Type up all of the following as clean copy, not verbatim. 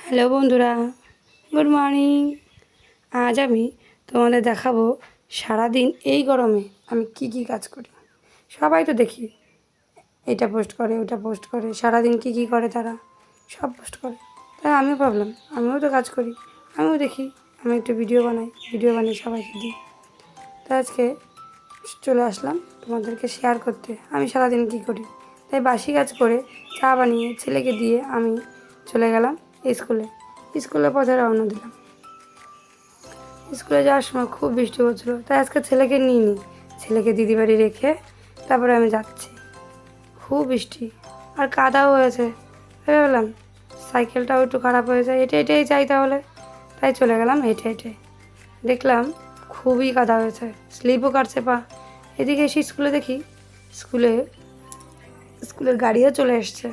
Hello বন্ধুরা, good morning. আজ আমি তোমাদের দেখাবো সারাদিন এই গরমে আমি কি কি কাজ করি। সবাই তো দেখি এটা পোস্ট করে ওটা পোস্ট করে, সারাদিন কি কি করে তারা সব পোস্ট করে। তাই আমিও ভাবলাম আমিও তো কাজ করি, আমিও দেখি, আমি একটু ভিডিও বানাই, ভিডিও বানিয়ে সবাইকে দিই। তাই আজকে চলে আসলাম তোমাদেরকে শেয়ার করতে আমি সারাদিন কি করি। তাই বাসি কাজ করে চা বানিয়ে ছেলেকে দিয়ে আমি চলে গেলাম স্কুলের পথে রওনা দিলাম। স্কুলে যাওয়ার সময় খুব বৃষ্টি হচ্ছিলো, তাই আজকে ছেলেকে নিইনি, ছেলেকে দিদি বাড়ি রেখে তারপরে আমি যাচ্ছি। খুব বৃষ্টি আর কাদাও হয়েছে, তাই ভাবলাম সাইকেলটাও একটু খারাপ হয়ে যায়, এটাই যাই তাহলে। তাই চলে গেলাম হেঁটে। দেখলাম খুবই কাদা হয়েছে, স্লিপও কাটছে পা। এদিকে এসে স্কুলে দেখি স্কুলের গাড়িও চলে এসছে।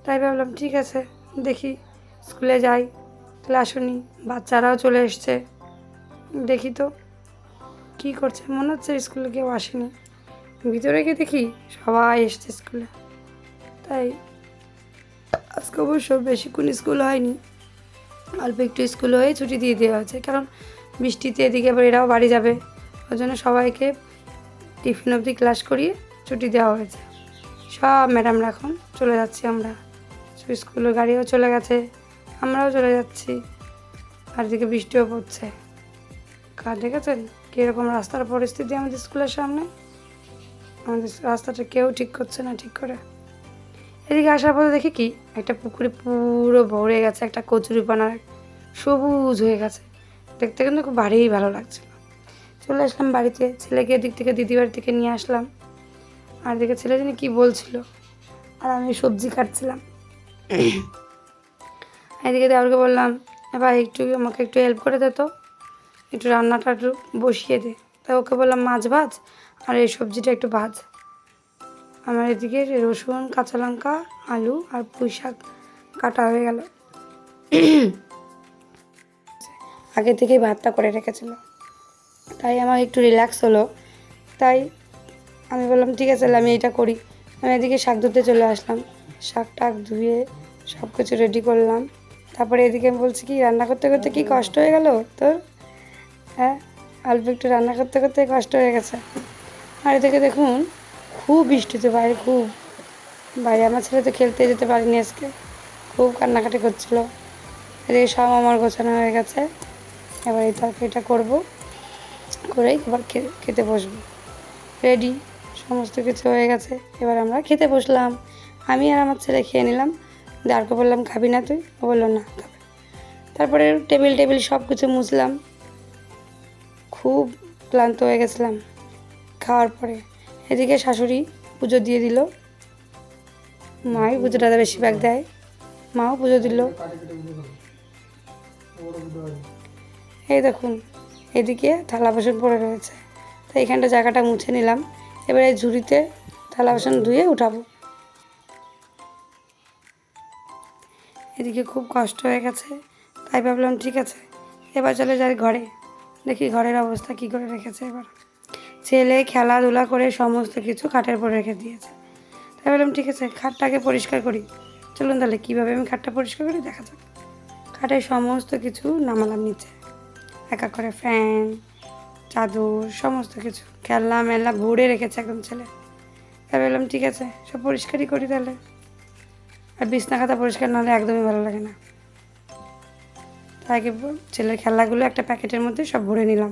তাই ভাবলাম ঠিক আছে, দেখি স্কুলে যাই, ক্লাসও নিই। বাচ্চারাও চলে এসছে, দেখি তো কী করছে। মনে হচ্ছে স্কুলে কেউ আসেনি, ভিতরে গিয়ে দেখি সবাই এসছে স্কুলে। তাই আজকে অবশ্য বেশিক্ষণ স্কুল হয়নি, অল্প একটু স্কুল হয়ে ছুটি দিয়ে দেওয়া হয়েছে, কারণ বৃষ্টিতে এদিকে আবার এরাও বাড়ি যাবে, ওই জন্য সবাইকে টিফিন অবধি ক্লাস করিয়ে ছুটি দেওয়া হয়েছে। সব ম্যাডামরা এখন চলে যাচ্ছি আমরা, স্কুলের গাড়িও চলে গেছে, আমরাও চলে যাচ্ছি। আর দিকে বৃষ্টিও পড়ছে। দেখেছেন কীরকম রাস্তার পরিস্থিতি আমাদের স্কুলের সামনে। আমাদের রাস্তাটা কেউ ঠিক করছে না ঠিক করে। এদিকে আসার পরে দেখি কি একটা পুকুরে পুরো ভরে গেছে, একটা কচুরিপানার সবুজ হয়ে গেছে, দেখতে কিন্তু খুব ভালো লাগছিল। চলে আসলাম বাড়িতে, ছেলেকে এদিক থেকে দিদি বাড়ি থেকে নিয়ে আসলাম। আর দিকে ছেলে যিনি কী বলছিল, আর আমি সবজি কাটছিলাম। এদিকে দেওয়ারকে বললাম ভাই আমাকে একটু হেল্প করে দে তো, একটু রান্নাটা একটু বসিয়ে দে। তাই ওকে বললাম মাছ ভাজ আর এই সবজিটা একটু ভাজ। আমার এদিকে রসুন, কাঁচা লঙ্কা, আলু আর পুঁই শাক কাটা হয়ে গেল। আগে থেকেই ভাতটা করে রেখেছিল, তাই আমার একটু রিল্যাক্স হলো। তাই আমি বললাম ঠিক আছে আমি এটা করি। আমি এদিকে শাক ধুতে চলে আসলাম, শাক টাক ধুয়ে সব কিছু রেডি করলাম। তারপরে এদিকে আমি বলছি কি রান্না করতে করতে কি কষ্ট হয়ে গেল তোর, হ্যাঁ অল্প একটু রান্না করতে করতে কষ্ট হয়ে গেছে। আর এদিকে দেখুন খুব বৃষ্টি তো বাইরে আমার ছেলে তো খেলতে যেতে পারিনি আজকে, খুব কান্নাকাটি করছিল। এদিকে সব আমার গোছানো হয়ে গেছে, এবার এই তরকারিটা করবো, করেই এবার খেতে বসবো। রেডি, সমস্ত কিছু হয়ে গেছে, এবার আমরা খেতে বসলাম। আমি আর আমার ছেলে খেয়ে নিলাম। দাঁড়কে বললাম খাবি না তুই, ও বললো না খাবে। তারপরে টেবিল সব কিছু মুছলাম, খুব ক্লান্ত হয়ে গেছিলাম খাওয়ার পরে। এদিকে শাশুড়ি পুজো দিয়ে দিল, মাই পুজোটা বেশিরভাগ দেয়, মাও পুজো দিল। এই দেখুন এদিকে থালা বাসন পড়ে রয়েছে, তাই এখানটা জায়গাটা মুছে নিলাম। এবারে ঝুড়িতে থালা বাসন ধুয়ে উঠাবো। এদিকে খুব কষ্ট হয়ে গেছে, তাই ভাবলাম ঠিক আছে এবার চলে যাই ঘরে, দেখি ঘরের অবস্থা কী করে রেখেছে। এবার ছেলে খেলাধুলা করে সমস্ত কিছু খাটের উপর রেখে দিয়েছে, তাই ভাবলাম ঠিক আছে খাটটাকে পরিষ্কার করি। চলুন তাহলে কীভাবে আমি খাটটা পরিষ্কার করি দেখা যাক। খাটের সমস্ত কিছু নামালাম নিচে, এক এক করে ফ্যান, চাদর, সমস্ত কিছু খেলনা ভরে রেখেছে একদম ছেলে। তাই বললাম ঠিক আছে সব পরিষ্কারই করি তাহলে। আর বিছনা খাতা পরিষ্কার না হলে একদমই ভালো লাগে না। তাই ছেলের খেলনাগুলো একটা প্যাকেটের মধ্যে সব ভরে নিলাম।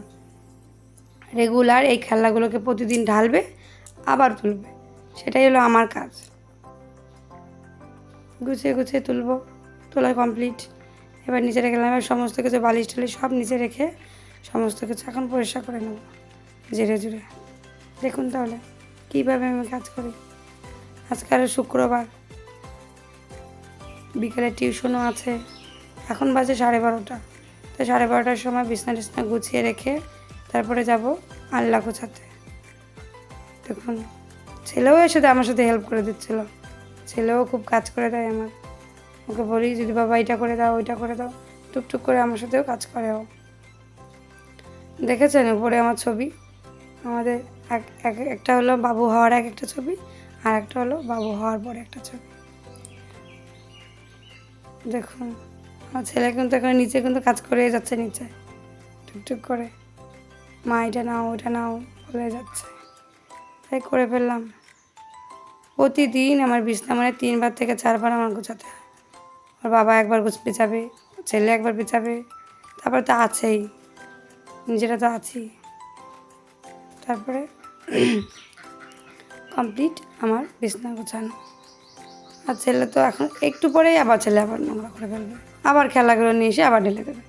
রেগুলার এই খেলনাগুলোকে প্রতিদিন ঢালবে আবার তুলবে, সেটাই হলো আমার কাজ। গুছিয়ে তুলবো, তোলা কমপ্লিট। এবার নিচে রেখে এবার সমস্ত কিছু বালিশ টালিশ সব নিচে রেখে সমস্ত কিছু এখন পরিষ্কার করে নেব জেরে জুড়ে। দেখুন তাহলে কীভাবে আমি কাজ করি। আজকে আরও শুক্রবার, বিকেলে টিউশনও আছে। এখন বাজে 12:30, তো 12:30টার সময় বিছনা টিছনা গুছিয়ে রেখে তারপরে যাব আল্লা গোছাতে। দেখুন ছেলেও এসে আমার সাথে হেল্প করে দিচ্ছিল, ছেলেও খুব কাজ করে দেয় আমার। ওকে বলি যদি বাবা এটা করে দাও ওইটা করে দাও, টুকটুক করে আমার সাথেও কাজ করে ও। দেখেছেন উপরে আমার ছবি, আমাদের একটা হলো বাবু হওয়ার একটা ছবি, আর একটা হলো বাবু হওয়ার পরে একটা ছবি। দেখুন আমার ছেলে কিন্তু এখন নিচে কিন্তু কাজ করে যাচ্ছে, নিচে টুকটুক করে মা এটা নাও ওটা নাও বলে যাচ্ছে, তাই করে ফেললাম। প্রতিদিন আমার বিছনা মানে 3বার থেকে 4বার আমার গোছাতে হয়। ওর বাবা একবার পেঁচাবে, ছেলে একবার পেঁচাবে, তারপরে তো আছেই, নিজেরা তো আছি। তারপরে কমপ্লিট আমার বিছনা গোছানো। আর ছেলে তো এখন একটু পরেই আবার ছেলে আবার নোংরা করে ফেলবে, আবার খেলাগুলো নিয়ে এসে আবার ঢেলে দেবে।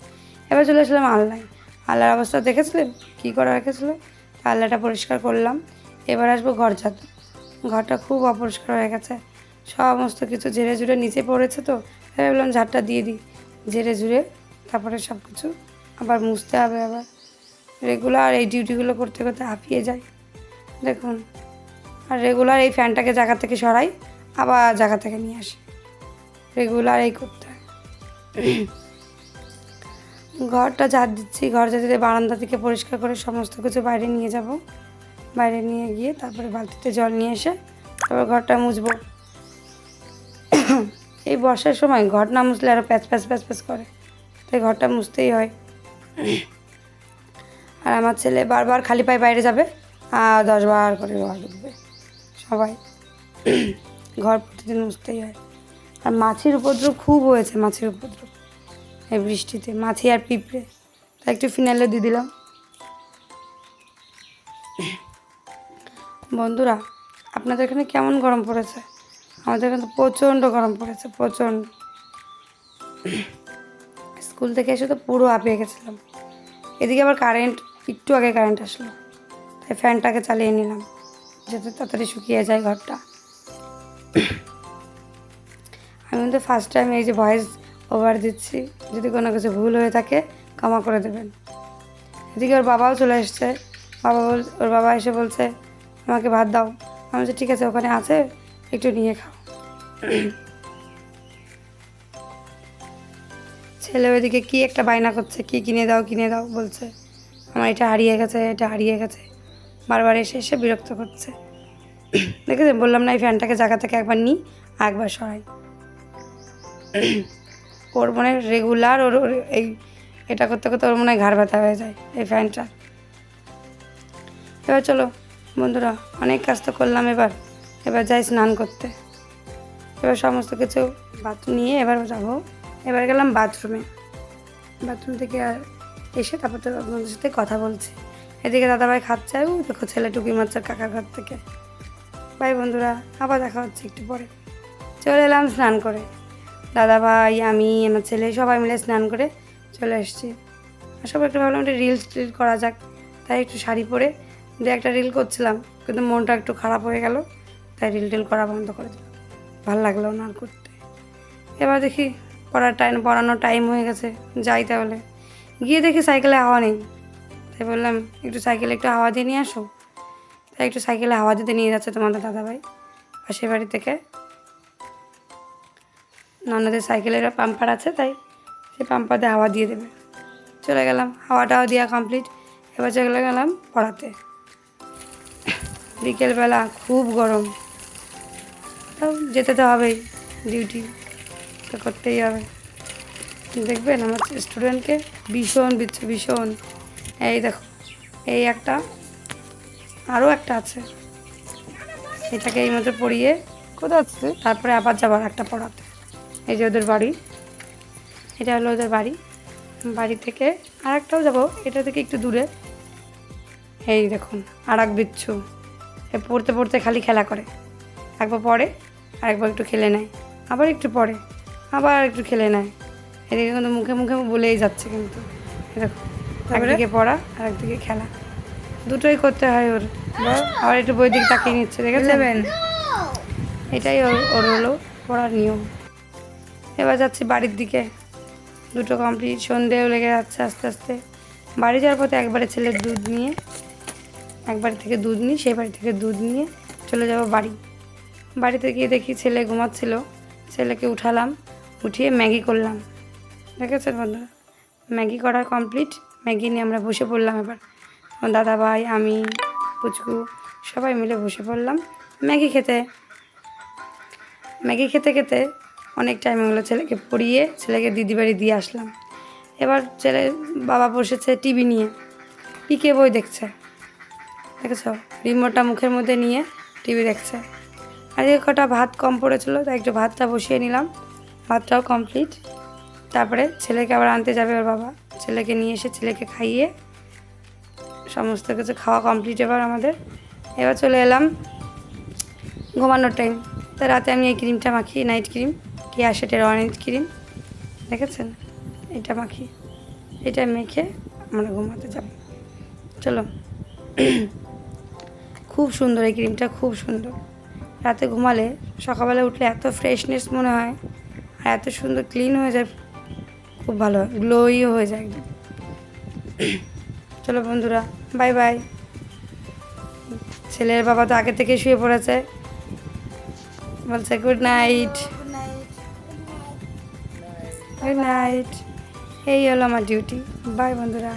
এবার চলে আসলাম আলনায়। আলনার অবস্থা দেখেছিলেন কী করে রেখেছিল? আলনাটা পরিষ্কার করলাম। এবার আসবো ঘর ঝাড়তে। ঘরটা খুব অপরিষ্কার হয়ে গেছে, সমস্ত কিছু ঝেড়ে ঝুড়ে নিচে পড়েছে, তো তাই ভাবলাম ঝাড়টা দিয়ে দিই। ঝেড়ে ঝুড়ে তারপরে সব কিছু আবার মুছতে হবে। আবার রেগুলার এই ডিউটিগুলো করতে করতে হাঁপিয়ে যায় দেখুন। আর রেগুলার এই ফ্যানটাকে জায়গা থেকে সরাই, আবার জায়গা থেকে নিয়ে আসি, রেগুলার এই করতে হয়। ঘরটা ঝাড় দিচ্ছি, ঘর ঝাড় বারান্দা থেকে পরিষ্কার করে সমস্ত কিছু বাইরে নিয়ে যাব। বাইরে নিয়ে গিয়ে তারপরে বালতিতে জল নিয়ে এসে তারপর ঘরটা মুছবো। এই বর্ষার সময় ঘর না মুছলে আরও প্যাচ প্যাচ প্যাচ প্যাচ করে, তাই ঘরটা মুছতেই হয়। আর আমার ছেলে বারবার খালি পায়ে বাইরে যাবে আর 10 বার করে ঘর ঢুকবে। সবাই ঘর প্রতিদিন মুছতেই হয়। আর মাছির উপদ্রব খুব হয়েছে, মাছির উপদ্রব এই বৃষ্টিতে, মাছি আর পিঁপড়ে, তাই একটু ফিনাইলও দিয়ে দিলাম। বন্ধুরা, আপনাদের এখানে কেমন গরম পড়েছে? আমাদের এখানে তো প্রচণ্ড গরম পড়েছে, প্রচণ্ড। স্কুল থেকে এসে তো পুরো হাঁপিয়ে গেছিলাম। এদিকে আবার কারেন্ট, একটু আগে কারেন্ট আসলো, তাই ফ্যানটাকে চালিয়ে নিলাম যাতে তাড়াতাড়ি শুকিয়ে যায় ঘরটা। আমি কিন্তু ফার্স্ট টাইম এই যে ভয়েস ওভার দিচ্ছি, যদি কোনো কিছু ভুল হয়ে থাকে ক্ষমা করে দেবেন। এদিকে ওর বাবাও চলে এসছে। ওর বাবা এসে বলছে আমাকে ভাত দাও। আমি বলছি ঠিক আছে, ওখানে আছে, একটু নিয়ে খাও। ছেলে ওইদিকে কী একটা বায়না করছে, কি কিনে দাও বলছে। আমার এটা হারিয়ে গেছে, এটা হারিয়ে গেছে, বারবার এসে এসে বিরক্ত করছে। দেখেছেন, বললাম না এই ফ্যানটাকে জায়গা থেকে একবার নিই আর একবার সরাই। ওর মনে রেগুলার ওর এই এটা করতে করতে ওর মনে হয় ঘাড় ব্যথা হয়ে যায় এই ফ্যানটা। এবার চলো বন্ধুরা, অনেক কাজ তো করলাম, এবার যাই স্নান করতে। এবার সমস্ত কিছু নিয়ে এবার যাবো। এবার গেলাম বাথরুমে। বাথরুম থেকে এসে তারপর তো আপনাদের সাথে কথা বলছি। এদিকে দাদাভাই খাচ্ছে, দেখো ছেলে টুকি মারছে কাকার ঘর থেকে। বাই বন্ধুরা, আবার দেখা হচ্ছে একটু পরে। চলে এলাম স্নান করে, দাদাভাই, আমি, আমার ছেলে সবাই মিলে স্নান করে চলে এসেছি। আর সবাই একটু ভাবলাম একটা রিলস করা যাক, তাই একটু শাড়ি পরে একটা রিল করছিলাম, কিন্তু মনটা একটু খারাপ হয়ে গেল, তাই রিল করা বন্ধ করে দিলাম, ভালো লাগলো না আর করতে। এবার দেখি পড়ানোর টাইম হয়ে গেছে, যাই তাহলে। গিয়ে দেখি সাইকেলে হাওয়া নেই, তাই বললাম একটু সাইকেলে একটু হাওয়া দিয়ে নিয়ে আসো। তাই একটু সাইকেলে হাওয়া দিতে নিয়ে যাচ্ছে তোমাদের দাদাভাই পাশের বাড়ি থেকে। ননদের সাইকেলের পাম্পার আছে, তাই সেই পাম্পাতে হাওয়া দিয়ে দেবে। চলে গেলাম, হাওয়াটাও দেওয়া কমপ্লিট। এবার চলে গেলাম পড়াতে। বিকেলবেলা খুব গরম, তাও যেতে তো হবেই, ডিউটি তো করতেই হবে। দেখবেন আমার স্টুডেন্টকে ভীষণ দিচ্ছে, ভীষণ। এই দেখো, এই একটা, আরও একটা আছে, এটাকে এই মধ্যে পড়িয়ে কোথাও আছে, তারপরে আবার যাবার একটা পড়াতে। এই যে ওদের বাড়ি, এটা হলো ওদের বাড়ি। বাড়ি থেকে আর একটাও যাবো, এটা থেকে একটু দূরে। এই দেখুন আর এক বিচ্ছু, এ পড়তে পড়তে খালি খেলা করে, একবার পড়ে আর একবার একটু খেলে নেয়, আবার একটু পড়ে আবার একটু খেলে নেয়। এদিকে কিন্তু মুখে মুখে বলেই যাচ্ছে, কিন্তু দেখো একদিকে পড়া আর একদিকে খেলা, দুটোই করতে হয় ওর। আবার একটু বই দিকে তাকিয়ে নিচ্ছে, দেখেছেন? এটাই ওর হলো পড়ার নিয়ম। এবার যাচ্ছি বাড়ির দিকে, দুটো কমপ্লিট, সন্ধেও লেগে যাচ্ছে আস্তে আস্তে। বাড়ি যাওয়ার পথে একবারে ছেলের দুধ নিয়ে, একবাড়ি থেকে দুধ নিই, সেই বাড়ি থেকে দুধ নিয়ে চলে যাব বাড়ি। বাড়িতে গিয়ে দেখি ছেলে ঘুমাচ্ছিল, ছেলেকে উঠালাম, উঠিয়ে ম্যাগি করলাম। দেখেছেন বন্ধুরা, ম্যাগি করা কমপ্লিট। ম্যাগি নিয়ে আমরা বসে পড়লাম। এবার দাদাভাই, আমি, পুচকু সবাই মিলে বসে পড়লাম ম্যাগি খেতে। ম্যাগি খেতে খেতে অনেক টাইম হলো ছেলেকে পড়িয়ে ছেলেকে দিদি বাড়ি দিয়ে আসলাম। এবার ছেলে বাবা বসেছে টিভি নিয়ে, পিকে বই দেখছে, দেখেছ, রিমোটটা মুখের মধ্যে নিয়ে টিভি দেখছে। আজকে কটা ভাত কম পড়েছিল, তাই একটু ভাতটা বসিয়ে নিলাম, ভাতটাও কমপ্লিট। তারপরে ছেলেকে আবার আনতে যাবে ওর বাবা, ছেলেকে নিয়ে এসে ছেলেকে খাইয়ে সমস্ত কিছু খাওয়া কমপ্লিট। এবার চলে এলাম ঘুমানোর টাইম। তা রাতে আমি এই ক্রিমটা মাখি, নাইট ক্রিম, কেয়াশেটের অরেঞ্জ ক্রিম, দেখেছেন, এটা মাখি, এটা মেখে আমরা ঘুমাতে যাব। চলো, খুব সুন্দর এই ক্রিমটা, খুব সুন্দর। রাতে ঘুমালে সকালবেলা উঠলে এত ফ্রেশনেস মনে হয়, আর এত সুন্দর ক্লিন হয়ে যায়, খুব ভালো হয়, গ্লোইও হয়ে যায় একদম। চলো বন্ধুরা, বাই বাই। ছেলের বাবা তো আগে থেকে শুয়ে পড়েছে, বলছে গুড নাইট, গুড নাইট। এই হলো আমার ডিউটি। বাই বন্ধুরা।